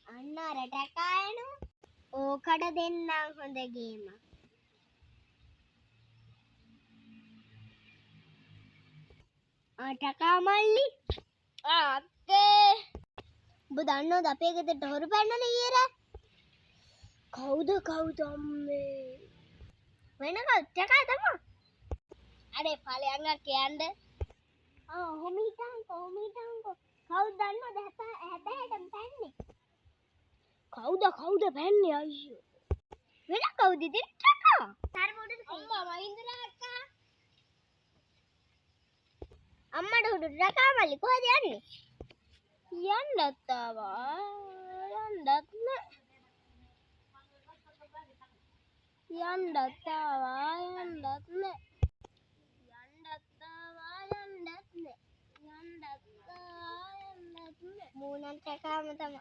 අන්න අර ටැකායනු ඕකට දෙන්නම් හොඳ ගේම. ටකා මල්ලි අක්කේ ඔබ දන්නවද අපේ ගෙදරට හොරු පැන්නනේ ඊයර? කවුද අම්මේ? වෙන කවුද? ටකා තමයි. අනේ ඵලයන් කියන්න. ඔහොම හිටන්කෝ. කවුද දන්නවද 60ටම පැන්නේ? කවුද පැන්නේ අයියෝ? වෙන කවුද ඉතින් ටකා? අම්මා මහින්දලා අක්කා. අම්මට උඩ ටකා මල්ලි කොහෙද යන්නේ? යන්නත් ආවා. යන්නත් නෑ. මූණත් ටකාම තමයි.